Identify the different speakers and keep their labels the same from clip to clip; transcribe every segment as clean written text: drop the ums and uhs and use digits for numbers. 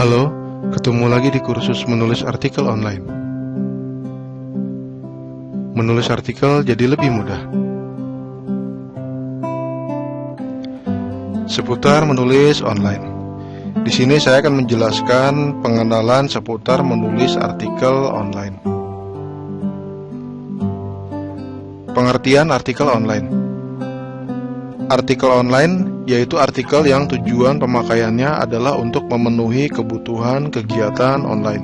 Speaker 1: Halo, ketemu lagi di kursus menulis artikel online. Menulis artikel jadi lebih mudah. Seputar menulis online. Di sini saya akan menjelaskan pengenalan seputar menulis artikel online. Pengertian artikel online. Artikel online yaitu artikel yang tujuan pemakaiannya adalah untuk memenuhi kebutuhan kegiatan online.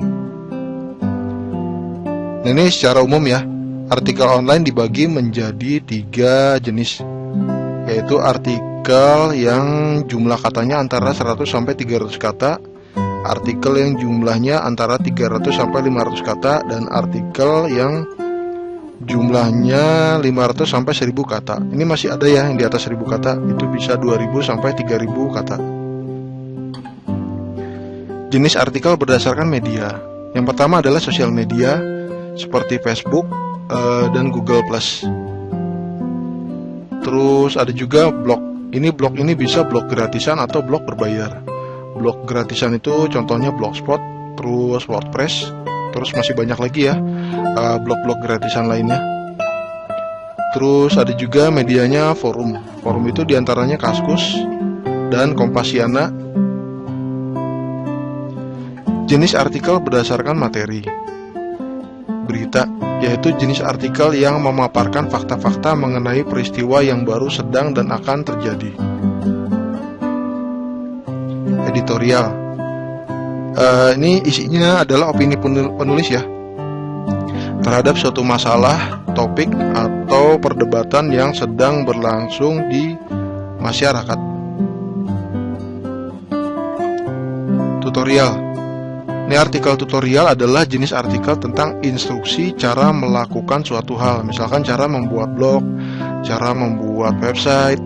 Speaker 1: Ini secara umum ya, artikel online dibagi menjadi 3 jenis, yaitu artikel yang jumlah katanya antara 100 sampai 300 kata, artikel yang jumlahnya antara 300 sampai 500 kata, dan artikel yang jumlahnya 500 sampai 1000 kata. Ini masih ada ya yang di atas 1000 kata, itu bisa 2000 sampai 3000 kata. Jenis artikel berdasarkan media. Yang pertama adalah sosial media seperti Facebook dan Google+. Terus ada juga blog. Blog ini bisa blog gratisan atau blog berbayar. Blog gratisan itu contohnya Blogspot, terus WordPress, terus masih banyak lagi ya blog-blog gratisan lainnya. Terus ada juga medianya forum. Forum itu diantaranya Kaskus dan Kompasiana. Jenis artikel berdasarkan materi. Berita, yaitu jenis artikel yang memaparkan fakta-fakta mengenai peristiwa yang baru, sedang, dan akan terjadi. Editorial. Ini isinya adalah opini penulis ya terhadap suatu masalah, topik, atau perdebatan yang sedang berlangsung di masyarakat. Tutorial. Ini artikel tutorial adalah jenis artikel tentang instruksi cara melakukan suatu hal, misalkan cara membuat blog, cara membuat website,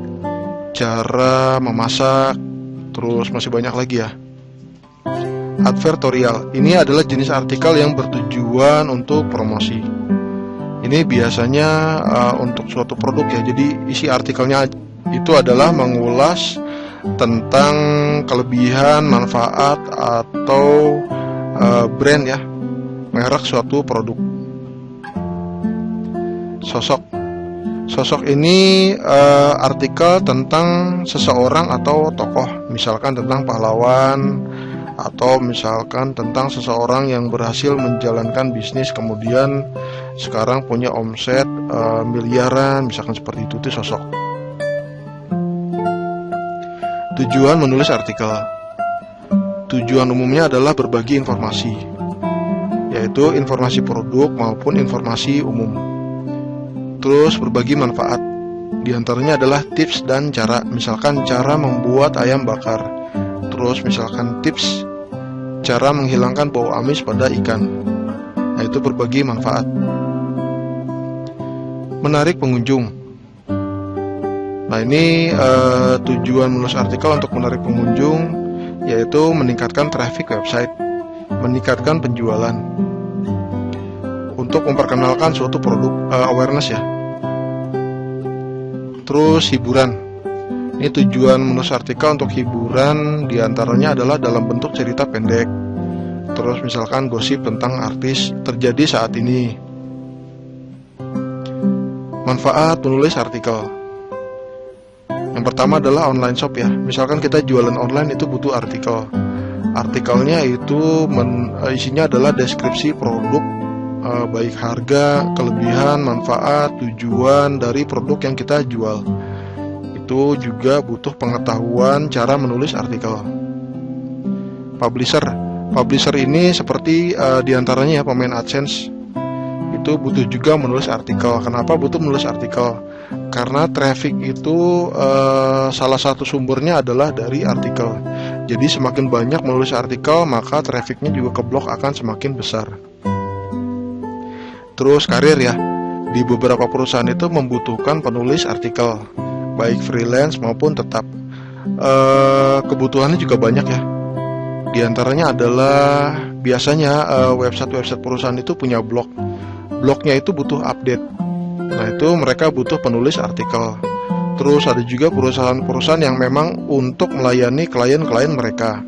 Speaker 1: cara memasak, terus masih banyak lagi ya. Advertorial. Ini adalah jenis artikel yang bertujuan untuk promosi. Ini biasanya untuk suatu produk ya. Jadi isi artikelnya itu adalah mengulas tentang kelebihan, manfaat, atau brand ya, merek suatu produk. Sosok. Sosok ini artikel tentang seseorang atau tokoh, misalkan tentang pahlawan, atau misalkan tentang seseorang yang berhasil menjalankan bisnis kemudian sekarang punya omset miliaran, misalkan seperti itu sosok. Tujuan menulis artikel. Tujuan umumnya adalah berbagi informasi, yaitu informasi produk maupun informasi umum. Terus berbagi manfaat. Di antaranya adalah tips dan cara, misalkan cara membuat ayam bakar. Terus misalkan tips cara menghilangkan bau amis pada ikan, yaitu berbagi manfaat. Menarik pengunjung. Nah ini tujuan menulis artikel untuk menarik pengunjung, yaitu meningkatkan traffic website, meningkatkan penjualan, untuk memperkenalkan suatu produk, awareness ya. Terus hiburan. Ini tujuan menulis artikel untuk hiburan, diantaranya adalah dalam bentuk cerita pendek. Terus misalkan gosip tentang artis terjadi saat ini. Manfaat menulis artikel. Yang pertama adalah online shop ya. Misalkan kita jualan online itu butuh artikel. Artikelnya itu isinya adalah deskripsi produk, baik harga, kelebihan, manfaat, tujuan dari produk yang kita jual. Itu juga butuh pengetahuan cara menulis artikel. Publisher. Publisher ini seperti diantaranya ya pemain AdSense. Itu butuh juga menulis artikel. Kenapa butuh menulis artikel? Karena traffic itu salah satu sumbernya adalah dari artikel. Jadi semakin banyak menulis artikel, maka trafficnya juga ke blog akan semakin besar. Terus karir ya. Di beberapa perusahaan itu membutuhkan penulis artikel, baik freelance maupun tetap. Kebutuhannya juga banyak ya. Di antaranya adalah biasanya website-website perusahaan itu punya blog. Blognya itu butuh update. Nah itu mereka butuh penulis artikel. Terus ada juga perusahaan-perusahaan yang memang untuk melayani klien-klien mereka.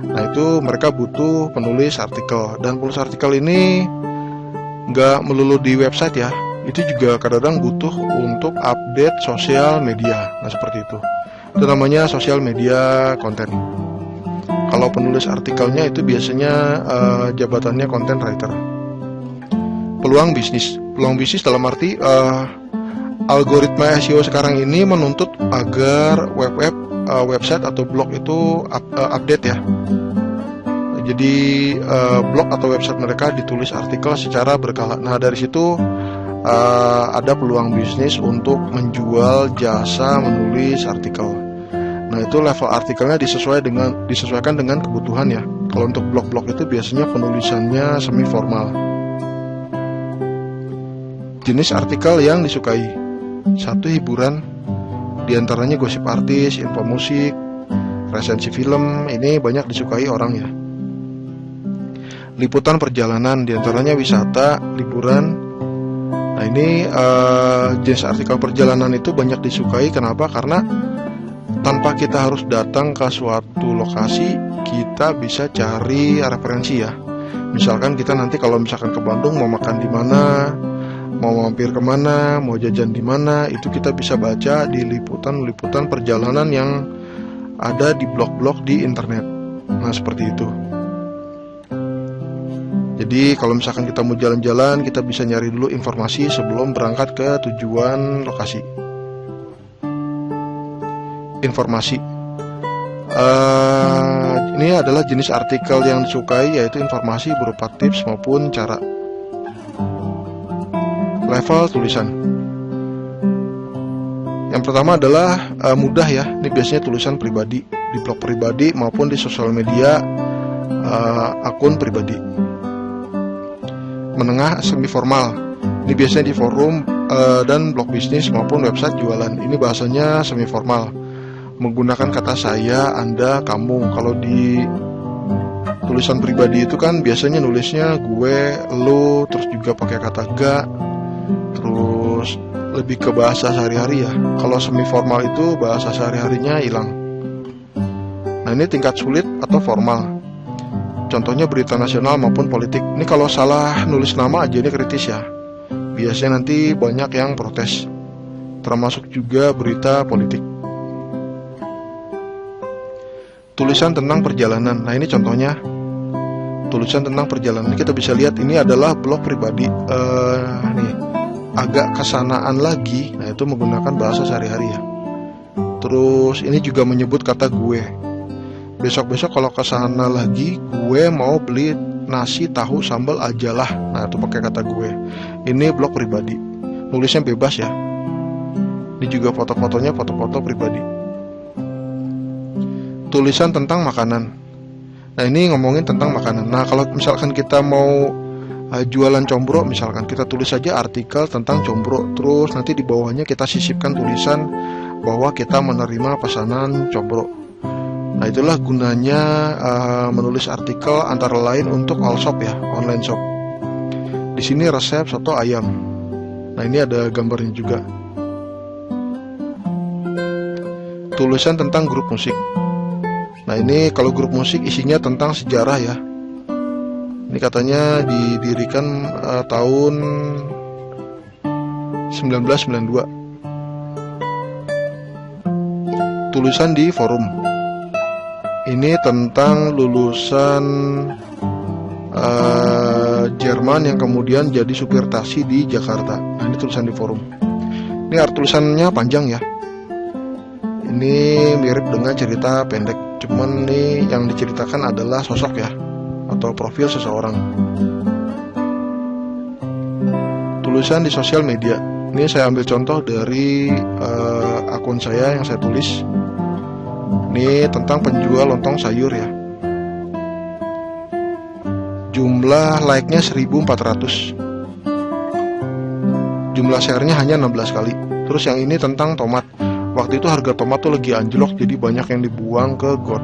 Speaker 1: Nah itu mereka butuh penulis artikel, dan penulis artikel ini nggak melulu di website ya, itu juga kadang-kadang butuh untuk update sosial media. Nah seperti itu namanya sosial media konten. Kalau penulis artikelnya itu biasanya jabatannya content writer. Peluang bisnis dalam arti algoritma SEO sekarang ini menuntut agar website atau blog itu update ya. Jadi blog atau website mereka ditulis artikel secara berkala. Nah dari situ ada peluang bisnis untuk menjual jasa menulis artikel. Nah itu level artikelnya disesuaikan dengan kebutuhan ya. Kalau untuk blog-blog itu biasanya penulisannya semi formal. Jenis artikel yang disukai: 1. Hiburan, diantaranya gosip artis, info musik, resensi film, ini banyak disukai orang ya. Liputan perjalanan, diantaranya wisata, liburan. Nah ini jenis artikel perjalanan itu banyak disukai. Kenapa? Karena tanpa kita harus datang ke suatu lokasi, kita bisa cari referensi ya. Misalkan kita nanti kalau misalkan ke Bandung mau makan di mana, mau mampir kemana, mau jajan di mana, itu kita bisa baca di liputan perjalanan yang ada di blog-blog di internet. Nah seperti itu. Jadi kalau misalkan kita mau jalan-jalan, kita bisa nyari dulu informasi sebelum berangkat ke tujuan lokasi. Informasi. Ini adalah jenis artikel yang disukai, yaitu informasi berupa tips maupun cara. Level tulisan. Yang pertama adalah mudah ya. Ini biasanya tulisan pribadi di blog pribadi maupun di sosial media akun pribadi. Menengah semi formal. Ini biasanya di forum dan blog bisnis maupun website jualan. Ini bahasanya semi formal. Menggunakan kata saya, Anda, kamu. Kalau di tulisan pribadi itu kan biasanya nulisnya gue, lu, terus juga pakai kata ga, terus lebih ke bahasa sehari-hari ya. Kalau semi formal itu bahasa sehari-harinya hilang. Nah ini tingkat sulit atau formal. Contohnya berita nasional maupun politik. Ini kalau salah nulis nama aja ini kritis ya. Biasanya nanti banyak yang protes. Termasuk juga berita politik. Tulisan tentang perjalanan. Nah ini contohnya. Tulisan tentang perjalanan. Kita bisa lihat ini adalah blog pribadi. Nih agak kesanaan lagi. Nah itu menggunakan bahasa sehari-hari ya. Terus ini juga menyebut kata gue. Besok-besok kalau kesana lagi, gue mau beli nasi tahu sambal aja lah. Nah itu pakai kata gue. Ini blog pribadi. Nulisnya bebas ya. Ini juga foto-fotonya foto-foto pribadi. Tulisan tentang makanan. Nah ini ngomongin tentang makanan. Nah kalau misalkan kita mau jualan combro, misalkan kita tulis saja artikel tentang combro, terus nanti di bawahnya kita sisipkan tulisan bahwa kita menerima pesanan combro. Nah itulah gunanya menulis artikel antara lain untuk all shop ya, online shop. Di sini resep soto ayam. Nah ini ada gambarnya juga. Tulisan tentang grup musik. Nah ini kalau grup musik isinya tentang sejarah ya. Ini katanya didirikan tahun 1992. Tulisan di forum. Ini tentang lulusan Jerman yang kemudian jadi supir taksi di Jakarta. Nah ini tulisan di forum. Ini tulisannya panjang ya. Ini mirip dengan cerita pendek. Cuman nih yang diceritakan adalah sosok ya, atau profil seseorang. Tulisan di sosial media. Ini saya ambil contoh dari akun saya yang saya tulis. Ini tentang penjual lontong sayur ya. Jumlah like-nya 1400. Jumlah share-nya hanya 16 kali. Terus yang ini tentang tomat. Waktu itu harga tomat tuh lagi anjlok, jadi banyak yang dibuang ke got.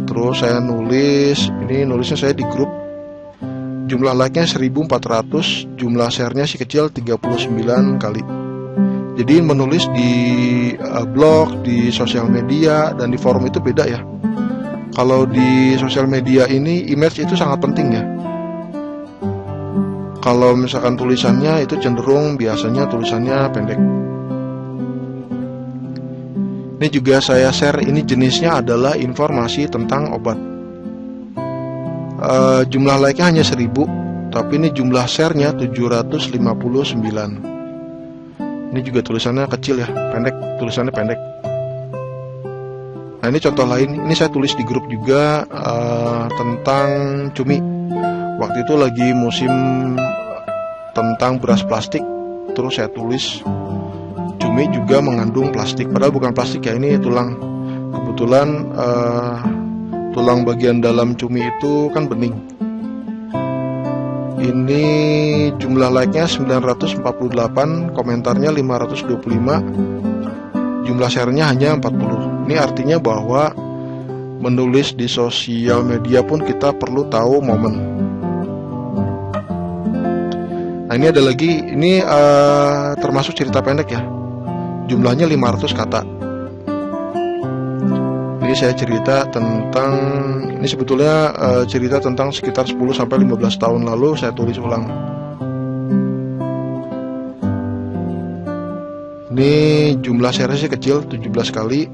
Speaker 1: Terus saya nulis, ini nulisnya saya di grup. Jumlah like-nya 1400, jumlah share-nya si kecil 39 kali. Jadi menulis di blog, di sosial media, dan di forum itu beda ya. Kalau di sosial media ini image itu sangat penting ya. Kalau misalkan tulisannya itu cenderung biasanya tulisannya pendek. Ini juga saya share, ini jenisnya adalah informasi tentang obat. Jumlah like-nya hanya 1000, tapi ini jumlah share-nya 759. Ini juga tulisannya kecil ya, pendek, tulisannya pendek. Nah ini contoh lain, ini saya tulis di grup juga tentang cumi. Waktu itu lagi musim tentang beras plastik, terus saya tulis cumi juga mengandung plastik, padahal bukan plastik ya, ini tulang. Kebetulan tulang bagian dalam cumi itu kan bening. Ini jumlah like-nya 948, komentarnya 525, jumlah share-nya hanya 40. Ini artinya bahwa menulis di sosial media pun kita perlu tahu momen. Nah ini ada lagi, ini termasuk cerita pendek ya, jumlahnya 500 kata. Ini saya cerita tentang, ini sebetulnya cerita tentang sekitar 10-15 tahun lalu saya tulis ulang. Ini jumlah share sih kecil, 17 kali,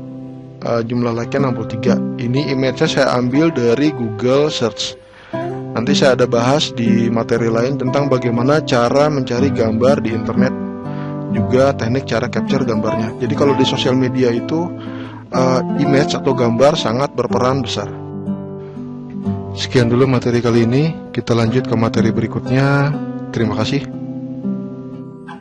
Speaker 1: jumlah like-nya 63. Ini image-nya saya ambil dari Google Search. Nanti saya ada bahas di materi lain tentang bagaimana cara mencari gambar di internet, juga teknik cara capture gambarnya. Jadi kalau di sosial media itu image atau gambar sangat berperan besar. Sekian dulu materi kali ini, kita lanjut ke materi berikutnya. Terima kasih.